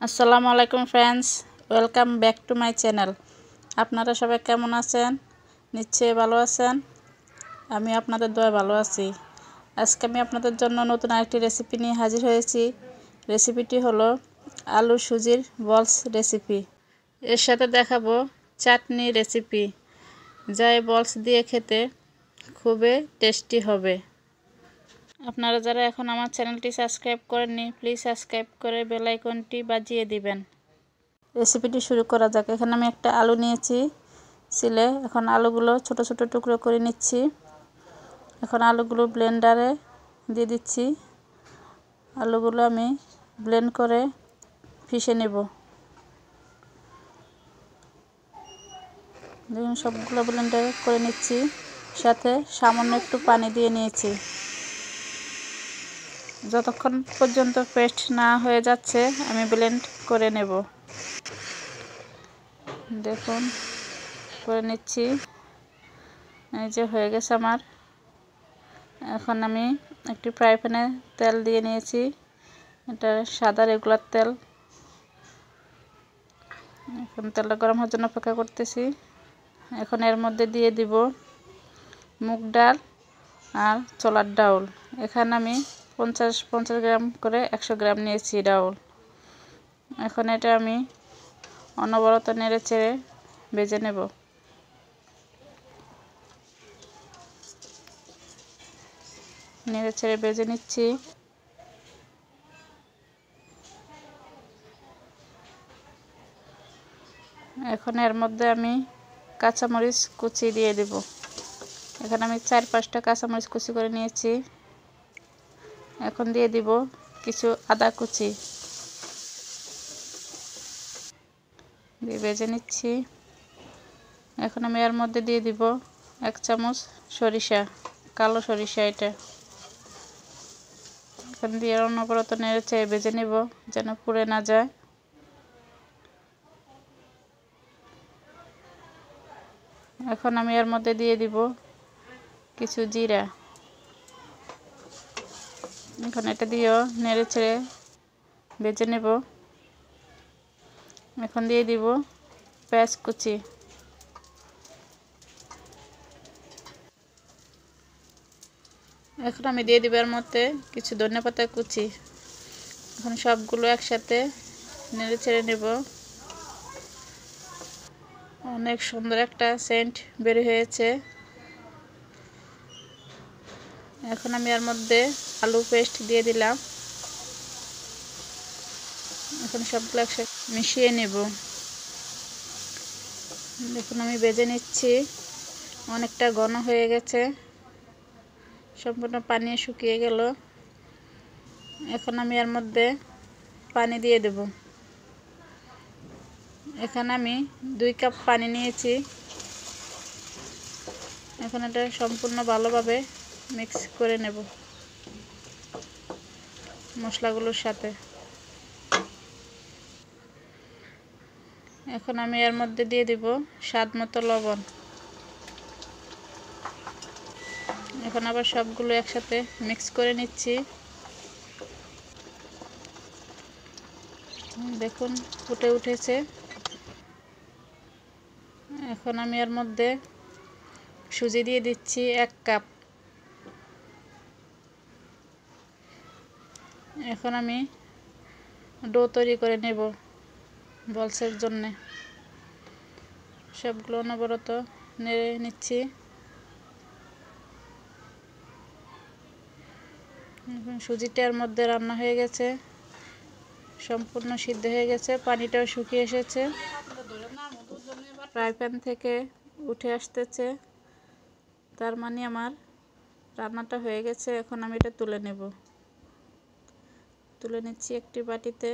আসসালামু আলাইকুম friends, welcome back to my channel. আপনারা সবাই কেমন আছেন? নিশ্চয়ই ভালো আছেন। আমি আপনাদের দোয়ায় ভালো আছি। আজকে আমি আপনাদের জন্য নতুন আরেকটি রেসিপি নিয়ে হাজির হয়েছি। রেসিপিটি হলো আলু সুজির বলস রেসিপি। এর সাথে দেখাবো চাটনি রেসিপি, যা এই বলস দিয়ে খেতে খুবই টেস্টি হবে। আপনারা যারা এখন আমার চ্যানেলটি সাবস্ক্রাইব করেননি, প্লিজ সাবস্ক্রাইব করে বেল আইকনটি বাজিয়ে দিবেন। রেসিপিটি শুরু করা যাক। এখানে আমি একটা আলু নিয়েছি ছিলে। এখন আলুগুলো ছোট ছোট টুকরো করে নিচ্ছি। এখন আলুগুলো ব্লেন্ডারে দিয়ে দিচ্ছি। আলুগুলো আমি ব্লেন্ড করে পিষে নেব। দেখুন, সবগুলো ব্লেন্ডারে করে নিচ্ছি, সাথে সামান্য একটু পানি দিয়ে নিয়েছি। যতক্ষণ পর্যন্ত পেস্ট না হয়ে যাচ্ছে আমি ব্লেন্ড করে নেব। দেখুন, করে নিচ্ছি। এই যে হয়ে গেছে আমার। এখন আমি একটি ফ্রাই প্যানে তেল দিয়ে নিয়েছি। এটা সাদা রেগুলার তেল। এখন তেলটা গরম হওয়ার জন্য অপেক্ষা করতেছি। এখন এর মধ্যে দিয়ে দিব মুগ ডাল আর ছোলার ডাউল। এখানে আমি 50 গ্রাম করে 100 গ্রাম নিয়েছি ডাউল। এখন এটা আমি অনবরত নেড়ে চেড়ে ভেজে নেব। নেড়ে ছেড়ে ভেজে নিচ্ছি। এখন এর মধ্যে আমি কাঁচামরিচ কুচি দিয়ে দেব। এখানে আমি 4-5টা কাঁচামরিচ কুচি করে নিয়েছি। এখন দিয়ে দিব কিছু আদা কুচি দিয়ে ভেজে নিচ্ছি। এখন আমি এর মধ্যে দিয়ে দিব 1 চামচ সরিষা, কালো সরিষা এটা। এখন দিয়ে অনবরত নেড়ে চেড়ে ভেজে নেব যেন পুড়ে না যায়। এখন আমি এর মধ্যে দিয়ে দিব কিছু জিরা। এখন এটা দিয়েও নেড়ে ছেড়ে ভেজে নেব। এখন দিয়ে দিব পেঁয়াজ কুচি। এখন আমি দিয়ে দিব এর মধ্যে কিছু ধনেপাতা কুচি। এখন সবগুলো একসাথে নেড়ে ছেড়ে নেব। অনেক সুন্দর একটা সেন্ট বের হয়েছে। এখন আমি এর মধ্যে আলু পেস্ট দিয়ে দিলাম। এখন সবগুলো একসাথে মিশিয়ে নেব। দেখুন, আমি ভেজে নিচ্ছি। অনেকটা ঘন হয়ে গেছে, সম্পূর্ণ পানি শুকিয়ে গেল। এখন আমি এর মধ্যে পানি দিয়ে দেব। এখানে আমি 2 কাপ পানি নিয়েছি। এখন এটা সম্পূর্ণ ভালোভাবে মিক্স করে নেব মশলাগুলোর সাথে। এখন আমি এর মধ্যে দিয়ে দিব স্বাদ মতো লবণ। এখন আবার সবগুলো একসাথে মিক্স করে নিচ্ছি। দেখুন, ফুটে উঠেছে। এখন আমি এর মধ্যে সুজি দিয়ে দিচ্ছি 1 কাপ। এখন আমি ডো তৈরি করে নেব বলসের জন্যে। সবগুলো অনবরত নেড়ে নিচ্ছি। এখন সুজিটার মধ্যে রান্না হয়ে গেছে, সম্পূর্ণ সিদ্ধ হয়ে গেছে, পানিটাও শুকিয়ে এসেছে, ফ্রাই প্যান থেকে উঠে আসতেছে। তার মানে আমার রান্নাটা হয়ে গেছে। এখন আমি এটা তুলে নেব। তুলে নিচ্ছি একটি বাটিতে।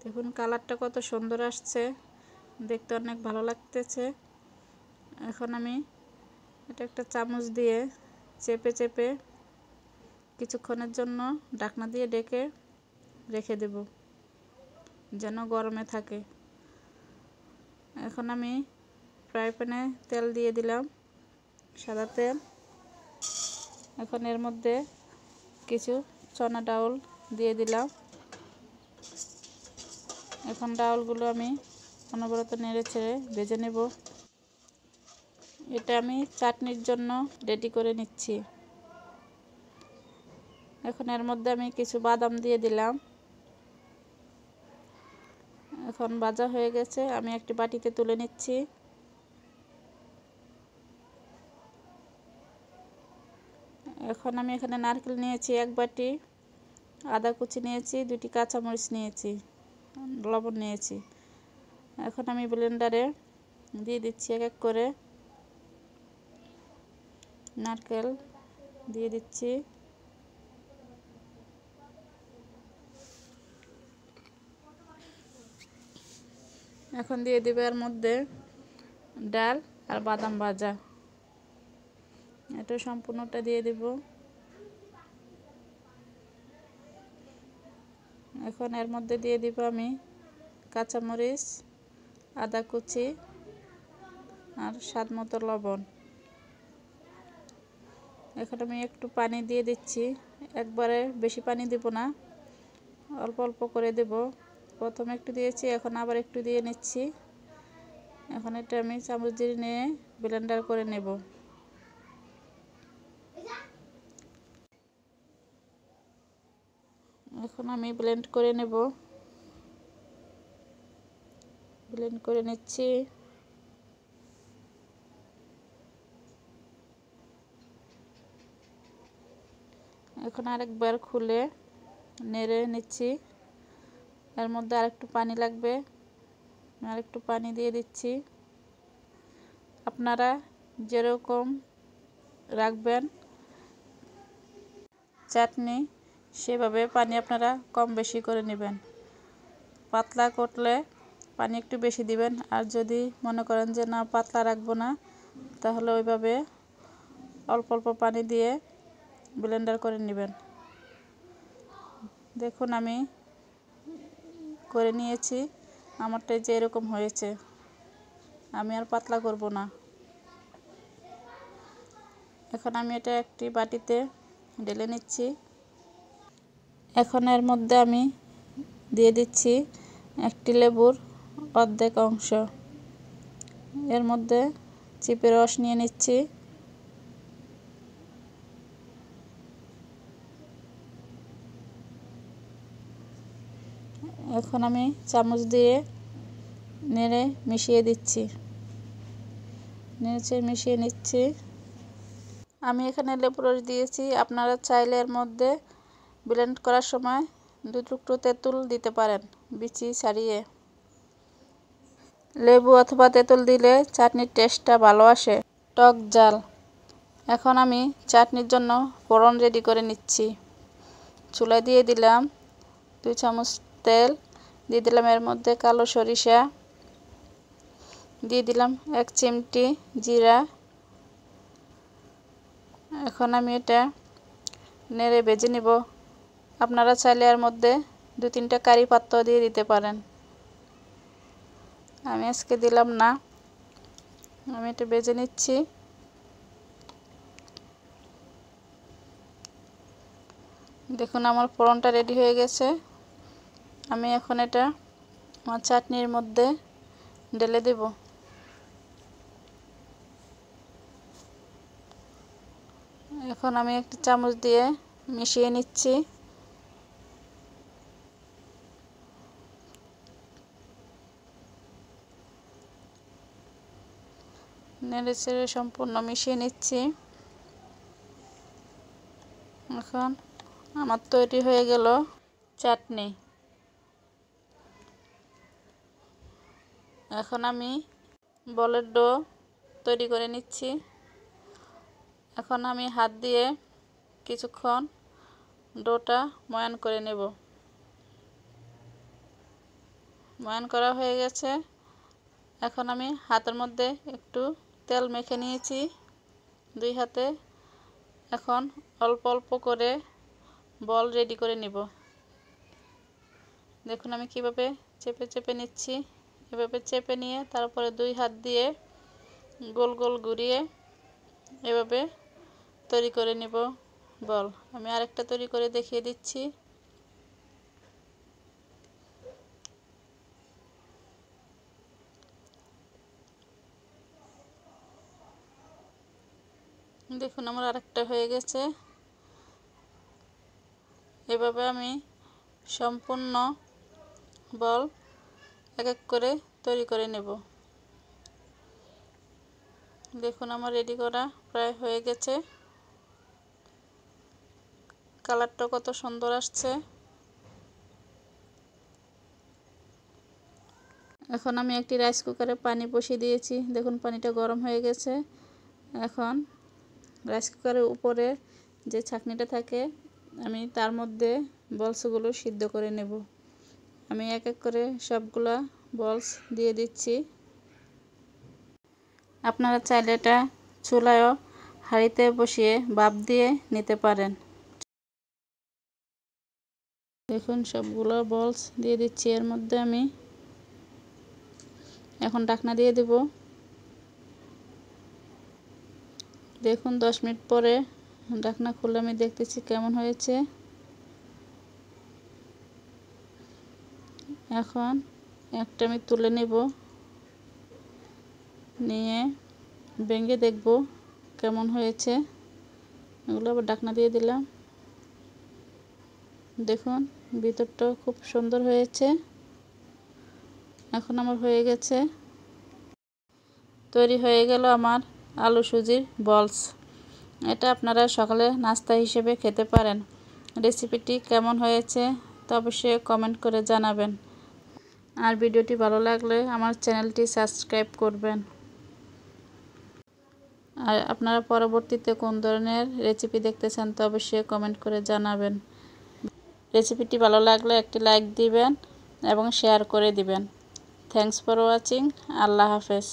দেখুন, কালারটা কত সুন্দর আসছে, দেখতে অনেক ভালো লাগতেছে। এখন আমি এটা একটা চামচ দিয়ে চেপে চেপে কিছুক্ষণের জন্য ঢাকনা দিয়ে ঢেকে রেখে দেব যেন গরমে থাকে। এখন আমি ফ্রাই প্যানে তেল দিয়ে দিলাম, সাদা তেল। এখন এর মধ্যে কিছু চনা ডাউল দিয়ে দিলাম। এখন ডাউলগুলো আমি অনবরত নেড়ে ছেড়ে ভেজে নেব। এটা আমি চাটনির জন্য রেডি করে নিচ্ছি। এখন এর মধ্যে আমি কিছু বাদাম দিয়ে দিলাম। এখন ভাজা হয়ে গেছে, আমি একটি বাটিতে তুলে নিচ্ছি। এখন আমি এখানে নারকেল নিয়েছি 1 বাটি, আদা কুচি নিয়েছি, 2টি কাঁচামরিচ নিয়েছি, লবণ নিয়েছি। এখন আমি ব্লেন্ডারে দিয়ে দিচ্ছি এক এক করে। নারকেল দিয়ে দিচ্ছি, এখন দিয়ে দেব এর মধ্যে ডাল আর বাদাম ভাজা, এটা সম্পূর্ণটা দিয়ে দেব। এখন এর মধ্যে দিয়ে দিব আমি কাঁচামরিচ, আদা কুচি আর স্বাদ মতো লবণ। এখন আমি একটু পানি দিয়ে দিচ্ছি, একবারে বেশি পানি দেব না, অল্প অল্প করে দেব। প্রথমে একটু দিয়েছি, এখন আবার একটু দিয়ে নিচ্ছি। এখন এটা আমি চামচ দিয়ে নিয়ে ব্লেন্ডার করে নেব। এখন আমি ব্লেন্ড করে নেব, ব্লেন্ড করে নিচ্ছি। এখন আরেকবার খুলে নেড়ে নিচ্ছি। এর মধ্যে আরেকটু পানি লাগবে, আরেকটু পানি দিয়ে দিচ্ছি। আপনারা যেরকম রাখবেন চাটনি, সেভাবে পানি আপনারা কম বেশি করে নেবেন। পাতলা করলে পানি একটু বেশি দিবেন, আর যদি মনে করেন যে না পাতলা রাখবো না, তাহলে ওইভাবে অল্প অল্প পানি দিয়ে ব্লেন্ডার করে নেবেন। দেখুন আমি করে নিয়েছি, আমারটা যে এরকম হয়েছে। আমি আর পাতলা করব না। এখন আমি এটা একটি বাটিতে ঢেলে নিচ্ছি। এখন এর মধ্যে আমি দিয়ে দিচ্ছি একটি লেবুর অর্ধেক অংশ। এর মধ্যে চিপে রস নিয়ে নিচ্ছি। এখন আমি চামচ দিয়ে নেড়ে মিশিয়ে দিচ্ছি, নেড়ে মিশিয়ে নিচ্ছি। আমি এখানে লেবু রস দিয়েছি, আপনারা চাইলে এর মধ্যে ব্লেন্ড করার সময় 2 টুকরো তেঁতুল দিতে পারেন, বিচি ছাড়িয়ে। লেবু অথবা তেঁতুল দিলে চাটনির টেস্টটা ভালো আসে, টক ঝাল। এখন আমি চাটনির জন্য ফোড়ন রেডি করে নিচ্ছি। চুলায় দিয়ে দিলাম 2 চামচ তেল, দিয়ে দিলাম এর মধ্যে কালো সরিষা, দিয়ে দিলাম 1 চিমটি জিরা। এখন আমি এটা নেড়ে ভেজে নিব। আপনারা চাইলে এর মধ্যে 2-3টা কারি পাতা দিয়ে দিতে পারেন, আমি আজকে দিলাম না। আমি এটা ভেজে নিচ্ছি। দেখুন আমার ফোড়নটা রেডি হয়ে গেছে। আমি এখন এটা আমার চাটনির মধ্যে ঢেলে দেব। এখন আমি একটা চামচ দিয়ে মিশিয়ে নিচ্ছি। নেড়ে চেড়ে সম্পূর্ণ মিশিয়ে নিচ্ছি। এখন আমার তৈরি হয়ে গেল চাটনি। এখন আমি বলের ডো তৈরি করে নিচ্ছি। এখন আমি হাত দিয়ে কিছুক্ষণ ডোটা ময়ান করে নেব। ময়ান করা হয়ে গেছে। এখন আমি হাতের মধ্যে একটু তেল মেখে নিয়েছি 2 হাতে। এখন অল্প অল্প করে বল রেডি করে নিব। দেখুন আমি কিভাবে চেপে চেপে নিচ্ছি। এভাবে চেপে নিয়ে তারপরে 2 হাত দিয়ে গোল গোল ঘুরিয়ে এভাবে তৈরি করে নেব বল। আমি আরেকটা তৈরি করে দেখিয়ে দিচ্ছি। দেখুন আমার আরেকটা হয়ে গেছে। এভাবে আমি সম্পূর্ণ বল এক এক করে তৈরি করে নেব। দেখুন আমার রেডি করা প্রায় হয়ে গেছে। কালারটা কত সুন্দর আসছে। এখন আমি একটি রাইস কুকারে পানি বসিয়ে দিয়েছি। দেখুন পানিটা গরম হয়ে গেছে। এখন রাইস কুকারের উপরে যে ছাঁকনিটা থাকে আমি তার মধ্যে বলসগুলো সিদ্ধ করে নেব। আমি এক এক করে সবগুলা বলস দিয়ে দিচ্ছি। আপনারা চাইলে এটা চুলায়ও হাঁড়িতে বসিয়ে ভাপ দিয়ে নিতে পারেন। দেখুন সবগুলো বলস দিয়ে দিচ্ছি এর মধ্যে আমি। এখন ঢাকনা দিয়ে দেব। দেখুন 10 মিনিট পরে ঢাকনা খুলে আমি দেখতেছি কেমন হয়েছে। এখন একটা আমি তুলে নেব, নিয়ে ভেঙে দেখব কেমন হয়েছে। এগুলো আবার ঢাকনা দিয়ে দিলাম। দেখুন ভিতরটাও খুব সুন্দর হয়েছে। এখন আমার হয়ে গেছে। তৈরি হয়ে গেল আমার আলু সুজির বলস। এটা আপনারা সকালে নাস্তা হিসেবে খেতে পারেন। রেসিপিটি কেমন হয়েছে তা অবশ্যই কমেন্ট করে জানাবেন। আর ভিডিওটি ভালো লাগলে আমার চ্যানেলটি সাবস্ক্রাইব করবেন। আর আপনারা পরবর্তীতে কোন ধরনের রেসিপি দেখতে চান তা অবশ্যই কমেন্ট করে জানাবেন। রেসিপিটি ভালো লাগলে একটি লাইক দিবেন এবং শেয়ার করে দিবেন। Thanks for watching. আল্লাহ হাফেজ।